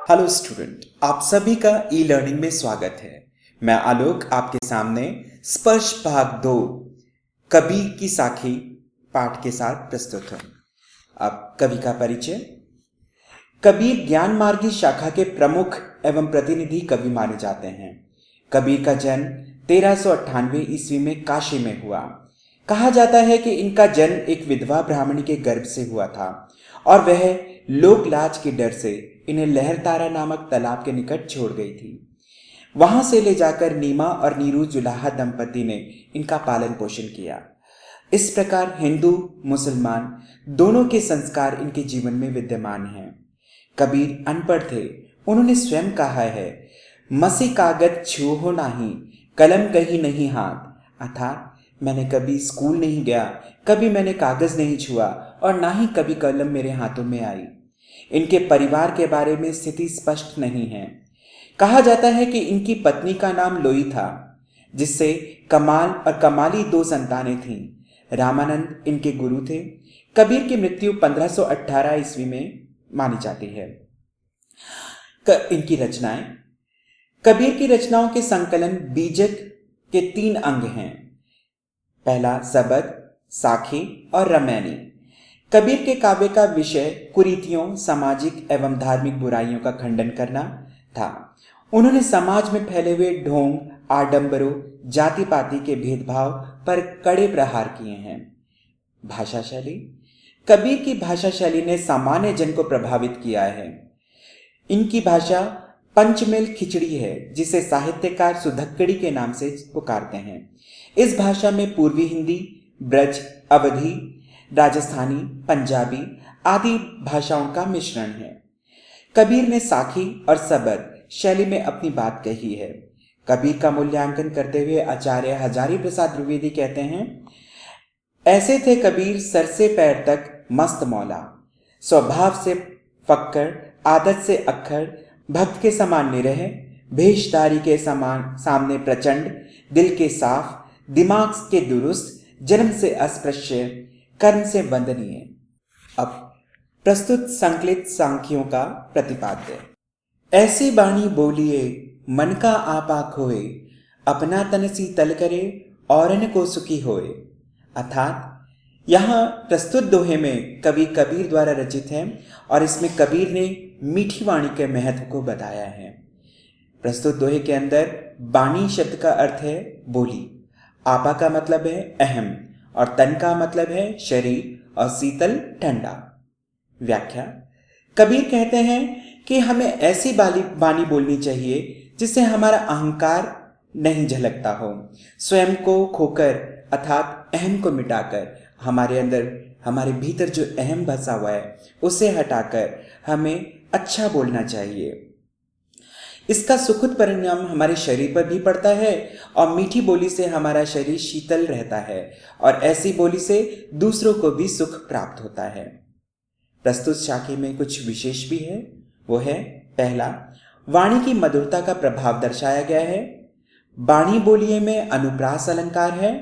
Hello student, आप सभी का ई लर्निंग में स्वागत है। मैं आलोक आपके सामने स्पर्श भाग 2 कबीर की साखी पाठ के साथ प्रस्तुत हूं। अब कवि का परिचय। कबीर ज्ञान मार्गी शाखा के प्रमुख एवं प्रतिनिधि कवि माने जाते हैं। कबीर का जन्म 1398 ईस्वी में काशी में हुआ। कहा जाता है कि इनका जन्म एक विधवा ब्राह्मणी के गर्भ से हुआ था और वह लोक लाज के डर से इन्हें लहरतारा नामक तालाब के निकट छोड़ गई थी। वहां से ले जाकर नीमा और नीरू जुलाहा दंपति ने इनका पालन पोषण किया। इस प्रकार हिंदू मुसलमान दोनों के संस्कार इनके जीवन में विद्यमान हैं। कबीर अनपढ़ थे। उन्होंने स्वयं कहा है, मसी कागज छूहो नाही, कलम कहीं नहीं हाथ। अर्थात मैंने कभी स्कूल नहीं गया, कभी मैंने कागज नहीं छुआ और ना ही कभी कलम मेरे हाथों में आई। इनके परिवार के बारे में स्थिति स्पष्ट नहीं है। कहा जाता है कि इनकी पत्नी का नाम लोई था, जिससे कमाल और कमाली 2 संतानें थीं। रामानंद इनके गुरु थे। कबीर की मृत्यु 1518 ईस्वी में मानी जाती है। इनकी रचनाएं। कबीर की रचनाओं के संकलन बीजक के 3 अंग हैं। पहला सबद, साखी और रमैनी। कबीर के काव्य का विषय कुरीतियों, सामाजिक एवं धार्मिक बुराइयों का खंडन करना था। उन्होंने समाज में फैले हुए ढोंग, आडंबरों, जाति पाति के भेदभाव पर कड़े प्रहार किए हैं। भाषा शैली। कबीर की भाषा शैली ने सामान्य जन को प्रभावित किया है। इनकी भाषा पंचमेल खिचड़ी है, जिसे साहित्यकार सुधक्कड़ी के नाम से पुकारते हैं। इस भाषा में पूर्वी हिंदी, ब्रज, अवधी, राजस्थानी, पंजाबी आदि भाषाओं का मिश्रण है। कबीर ने साखी और सबद शैली में अपनी बात कही है। कबीर का मूल्यांकन करते हुए आचार्य हजारी प्रसाद द्विवेदी कहते हैं, ऐसे थे कबीर सर से पैर तक मस्त मौला, स्वभाव से फक्कर, आदत से अक्खर, भक्त के समान निरह, भेषधारी के समान सामने प्रचंड, दिल के साफ, दिमाग के दुरुस्त, जन्म से अस्पृश्य, कर्म से वंदनीय। अब प्रस्तुत संकलित सांख्यों का प्रतिपाद्य। ऐसी बाणी बोलिए मन का आपा खोए, अपना तन सी तल करे औरन को सुखी होए। अर्थात यहाँ प्रस्तुत दोहे में कवि कबीर द्वारा रचित है और इसमें कबीर ने मीठी वाणी के महत्व को बताया है। प्रस्तुत दोहे के अंदर बाणी शब्द का अर्थ है बोली, आपा का मतलब है अहम और तन का मतलब है शरीर और शीतल ठंडा। व्याख्या। कबीर कहते हैं कि हमें ऐसी बानी बोलनी चाहिए जिससे हमारा अहंकार नहीं झलकता हो। स्वयं को खोकर अर्थात अहम को मिटाकर हमारे अंदर, हमारे भीतर जो अहम बसा हुआ है उसे हटाकर हमें अच्छा बोलना चाहिए। इसका सुखद परिणाम हमारे शरीर पर भी पड़ता है और मीठी बोली से हमारा शरीर शीतल रहता है और ऐसी बोली से दूसरों को भी सुख प्राप्त होता है। प्रस्तुत शाखी में कुछ विशेष भी है। वो है, पहला, वाणी की मधुरता का प्रभाव दर्शाया गया है। बाणी बोलिए में अनुप्रास अलंकार है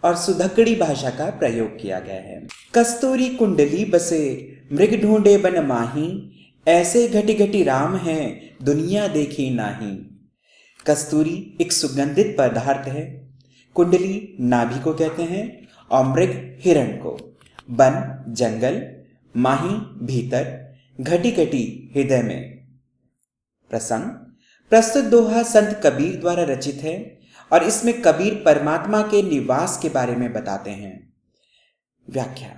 और सुधक्कड़ी भाषा का प्रयोग किया गया है। कस्तूरी कुंडली बसे मृग ढूंढे बन माही, ऐसे घटी घटी राम हैं दुनिया देखी नाही। कस्तूरी एक सुगंधित पदार्थ है। कुंडली नाभि को कहते हैं और मृग हिरण को, बन जंगल, माही भीतर, घटी घटी हृदय में। प्रसंग। प्रस्तुत दोहा संत कबीर द्वारा रचित है और इसमें कबीर परमात्मा के निवास के बारे में बताते हैं। व्याख्या।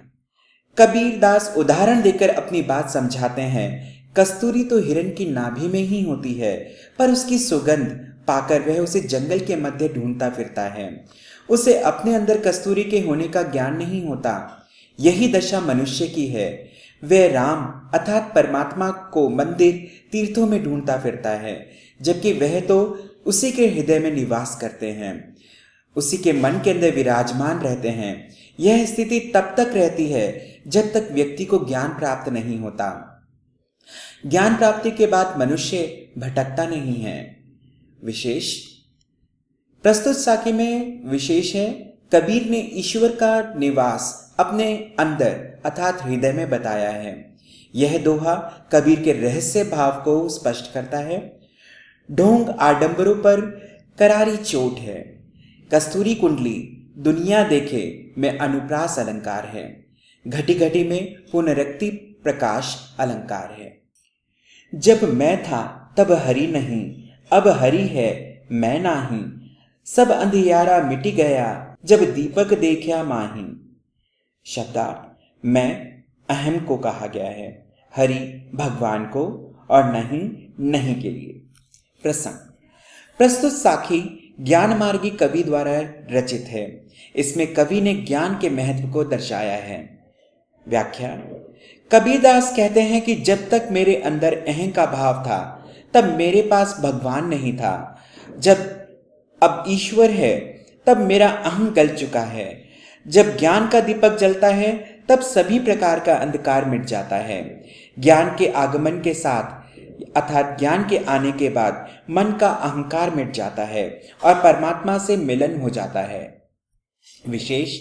कबीर दास उदाहरण देकर अपनी बात समझाते हैं। कस्तूरी तो हिरण की नाभि में ही होती है, पर उसकी सुगंध पाकर वह उसे जंगल के मध्य ढूंढता फिरता है। उसे अपने अंदर कस्तूरी के होने का ज्ञान नहीं होता। यही दशा मनुष्य की है। वह राम अर्थात परमात्मा को मंदिर तीर्थों में ढूंढता फिरता है, जबकि वह तो उसी के हृदय में निवास करते हैं, उसी के मन के अंदर विराजमान रहते हैं। यह स्थिति तब तक रहती है जब तक व्यक्ति को ज्ञान प्राप्त नहीं होता। ज्ञान प्राप्ति के बाद मनुष्य भटकता नहीं है। विशेष। प्रस्तुत साखी में विशेष है, कबीर ने ईश्वर का निवास अपने अंदर अर्थात हृदय में बताया है। यह दोहा कबीर के रहस्य भाव को स्पष्ट करता है। ढोंग आडंबरों पर करारी चोट है, कस्तूरी कुंडली दुनिया देखे में अनुप्रास अलंकार है, घटी घटी में पुनरक्ति प्रकाश अलंकार है। जब मैं था तब हरि नहीं, अब हरि है मैं नाही, सब अंधियारा मिट गया जब दीपक देखा माही। शब्दार्थ, मैं अहम को कहा गया है, हरि भगवान को और नहीं नहीं के लिए। प्रसंग, प्रस्तुत साखी ज्ञान मार्गी कवि द्वारा रचित है। इसमें कवि ने ज्ञान के महत्व को दर्शाया है। व्याख्या, कबीरदास कहते हैं कि जब तक मेरे अंदर अहं का भाव था तब मेरे पास भगवान नहीं था। जब अब ईश्वर है तब मेरा अहं गल चुका है। जब ज्ञान का दीपक जलता है तब सभी प्रकार का अंधकार मिट जाता है। ज्ञान के आगमन के साथ अर्थात ज्ञान के आने के बाद मन का अहंकार मिट जाता है और परमात्मा से मिलन हो जाता है। विशेष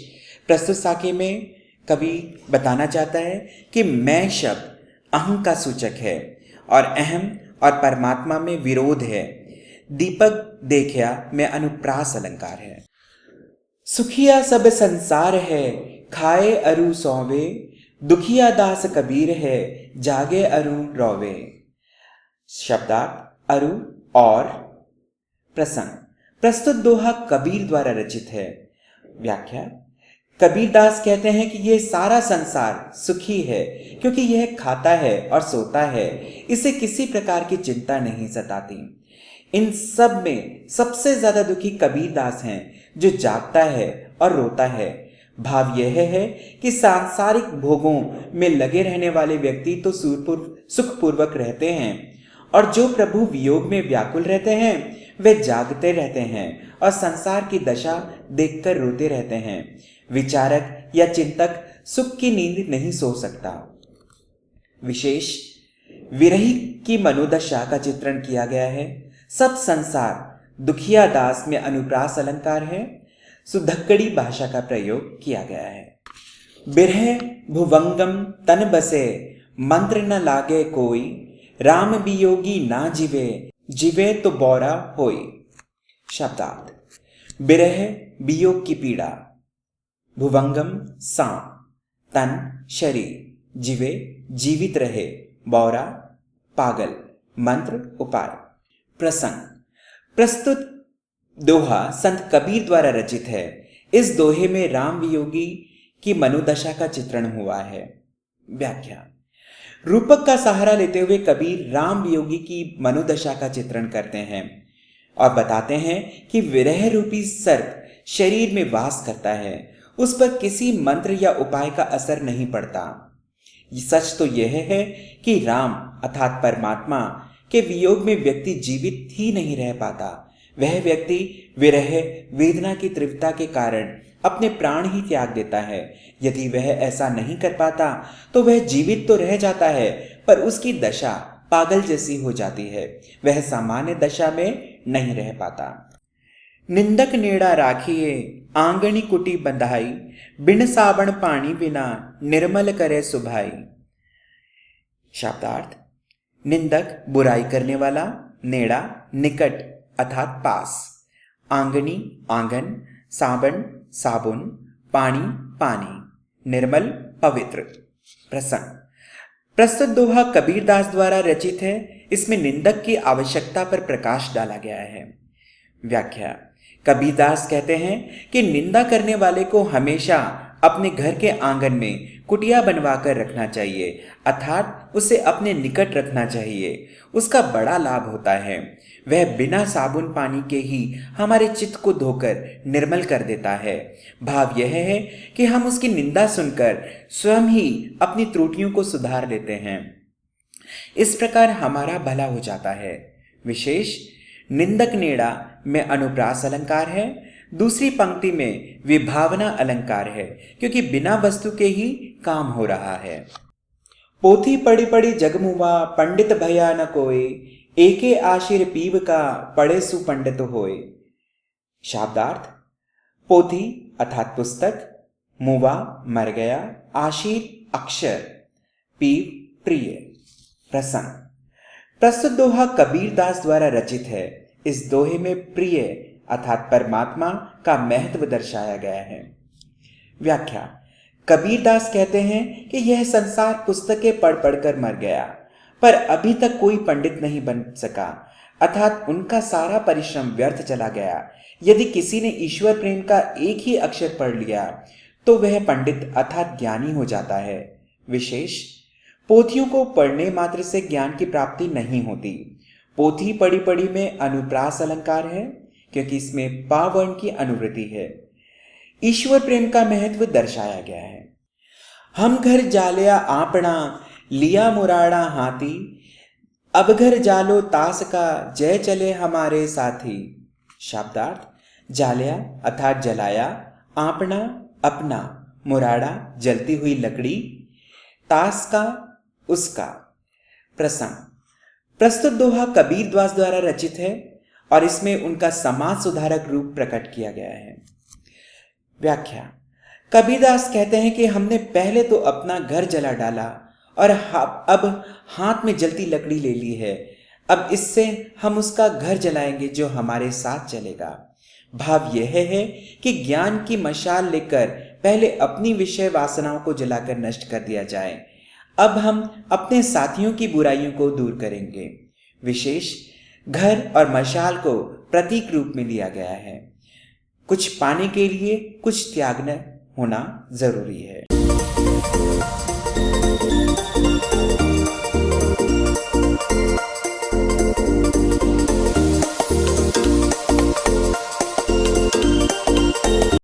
प्रस्तुत साखी में कवि बताना चाहता है कि मैं शब्द अहं का सूचक है और अहम और परमात्मा में विरोध है। दीपक देखया में अनुप्रास अलंकार है। सुखिया सब संसार है, खाए अरु सौवे, दुखिया दास कबीर है, जागे अरु रोवे। शब्दार्थ, अरु और। प्रसंग, प्रस्तुत दोहा कबीर द्वारा रचित है। व्याख्या, कबीरदास कहते हैं कि यह सारा संसार सुखी है क्योंकि यह खाता है और सोता है, इसे किसी प्रकार की चिंता नहीं सताती। इन सब में सबसे ज्यादा दुखी कबीरदास हैं जो जागता है और रोता है। भाव यह है कि सांसारिक भोगों में लगे रहने वाले व्यक्ति तो सुखपूर्वक रहते हैं और जो प्रभु वियोग में व्याकुल रहते हैं वे जागते रहते हैं और संसार की दशा देखकर रोते रहते हैं। विचारक या चिंतक सुख की नींद नहीं सो सकता। विशेष विरही की मनोदशा का चित्रण किया गया है। सब संसार दुखिया दास में अनुप्रास अलंकार है। सुधक्कड़ी भाषा का प्रयोग किया गया है। बिरह भुवंगम तन बसे, मंत्र न लागे कोई, राम वियोगी ना जीवे, जीवे तो बौरा होई। शब्दार्थ, बिरह वियोग की पीड़ा, भुवंगम सांप, तन शरीर, जीवे जीवित रहे, बौरा पागल, मंत्र उपाय। प्रसंग, प्रस्तुत दोहा संत कबीर द्वारा रचित है। इस दोहे में राम वियोगी की मनोदशा का चित्रण हुआ है। व्याख्या, रूपक का सहारा लेते हुए कबीर राम वियोगी की मनोदशा का चित्रण करते हैं और बताते हैं कि विरह रूपी सर्प शरीर में वास करता है, उस पर किसी मंत्र या उपाय का असर नहीं पड़ता। सच तो यह है कि राम अर्थात परमात्मा के वियोग में व्यक्ति जीवित ही नहीं रह पाता। वह व्यक्ति विरह वेदना की तीव्रता के कारण अपने प्राण ही त्याग देता है। यदि वह ऐसा नहीं कर पाता तो वह जीवित तो रह जाता है पर उसकी दशा पागल जैसी हो जाती है, वह सामान्य दशा में नहीं रह पाता। निंदक नेड़ा राखिए, आंगनी कुटी बंधाई, बिन साबण पानी बिना, निर्मल करे सुभाई। शब्दार्थ, निंदक बुराई करने वाला, नेड़ा निकट अर्थात पास, आंगनी आंगन, साबन साबुन, पानी पानी, निर्मल पवित्र। प्रसंग, प्रस्तुत दोहा कबीरदास द्वारा रचित है। इसमें निंदक की आवश्यकता पर प्रकाश डाला गया है। व्याख्या, कबीरदास कहते हैं कि निंदा करने वाले को हमेशा अपने घर के आंगन में कुटिया बनवाकर रखना चाहिए अर्थात उसे अपने निकट रखना चाहिए। उसका बड़ा लाभ होता है। वह बिना साबुन पानी के ही हमारे चित्त को धोकर निर्मल कर देता है। भाव यह है कि हम उसकी निंदा सुनकर स्वयं ही अपनी त्रुटियों को सुधार लेते हैं। इस प्रकार हमारा भला हो जाता है। विशेष निंदक नेड़ा में अनुप्रास अलंकार है। दूसरी पंक्ति में विभावना अलंकार है क्योंकि बिना वस्तु के ही काम हो रहा है। पोथी पढ़ी पढ़ी जगमुआ, पंडित भया न कोय, एके आशीर पीव का, पढ़े सुपंडित होए। शाब्दार्थ, पोथी अर्थात पुस्तक, मुआ मर गया, आशीर अक्षर, पीव प्रिय। प्रसंग। प्रस्तुत दोहा कबीरदास द्वारा रचित है। इस दोहे में प्रिय अर्थात परमात्मा का महत्व दर्शाया गया है। व्याख्या। कबीरदास कहते हैं कि यह संसार पुस्तकें पढ़ पढ़कर मर गया, पर अभी तक कोई पंडित नहीं बन सका, अर्थात उनका सारा परिश्रम व्यर्थ चला गया। यदि किसी ने ईश्वर प्रेम का एक ही अक्षर पढ़ लिया तो वह पंडित अर्थात ज्ञानी हो जाता है। विशेष, पोथियों को पढ़ने मात्र से ज्ञान की प्राप्ति नहीं होती। पोथी पढ़ी पढ़ी में अनुप्रास अलंकार है, क्योंकि इसमें पा वर्ण की अनुवृत्ति है। ईश्वर प्रेम का महत्व दर्शाया गया है। हम घर जालिया आपना, लिया मुराड़ा हाथी, अब घर जालो तास का, जय चले हमारे साथी। शब्दार्थ। जालिया अर्थात जलाया, आपना अपना, मुराड़ा जलती हुई लकड़ी, तास का उसका। प्रसंग। प्रस्तुत दोहा कबीरदास द्वारा रचित है और इसमें उनका समाज सुधारक रूप प्रकट किया गया है। व्याख्या। कबीरदास कहते हैं कि हमने पहले तो अपना घर जला डाला और अब हाथ में जलती लकड़ी ले ली है। अब इससे हम उसका घर जलाएंगे जो हमारे साथ चलेगा। भाव यह है कि ज्ञान की मशाल लेकर पहले अपनी विषय वासनाओं को जलाकर नष्ट कर दिया जाए। अब हम अपने साथियों की बुराइयों को दूर करेंगे। विशेष, घर और मशाल को प्रतीक रूप में लिया गया है। कुछ पाने के लिए कुछ त्यागना होना जरूरी है।